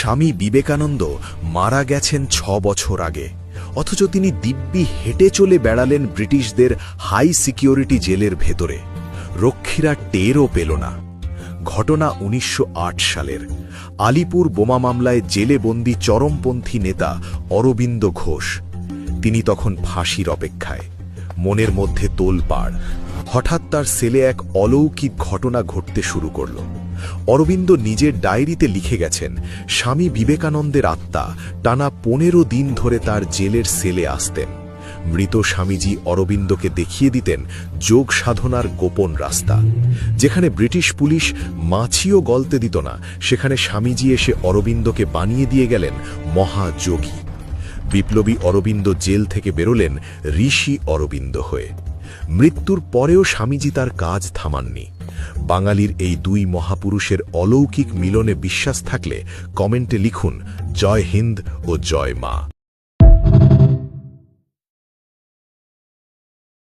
স্বামী বিবেকানন্দ মারা গেছেন ৬ বছর আগে, অথচ তিনি দিব্যি হেঁটে চলে বেড়ালেন ব্রিটিশদের হাই সিকিউরিটি জেলের ভেতরে। রক্ষীরা টেরও পেল না। ঘটনা ১৯০৮ সালের। আলিপুর বোমা মামলায় জেলে বন্দী চরমপন্থী নেতা অরবিন্দ ঘোষ। তিনি তখন ফাঁসির অপেক্ষায়। মনের মধ্যে তোলপাড়। হঠাৎ তার সেলে এক অলৌকিক ঘটনা ঘটতে শুরু করল। অরবিন্দ নিজের ডায়েরিতে লিখে গেছেন, স্বামী বিবেকানন্দের আত্মা টানা ১৫ দিন ধরে তার জেলের সেলে আসতেন। মৃত স্বামীজি অরবিন্দকে দেখিয়ে দিতেন যোগ সাধনার গোপন রাস্তা। যেখানে ব্রিটিশ পুলিশ মাছিও গলতে দিত না, সেখানে স্বামীজি এসে অরবিন্দকে বানিয়ে দিয়ে গেলেন মহাযোগী। বিপ্লবী অরবিন্দ জেল থেকে বেরোলেন ঋষি অরবিন্দ হয়ে। মৃত্যুর পরেও স্বামীজি তার কাজ থামাননি। বাঙালির এই দুই মহাপুরুষের অলৌকিক মিলনে বিশ্বাস থাকলে কমেন্টে লিখুন জয় হিন্দ ও জয় মা।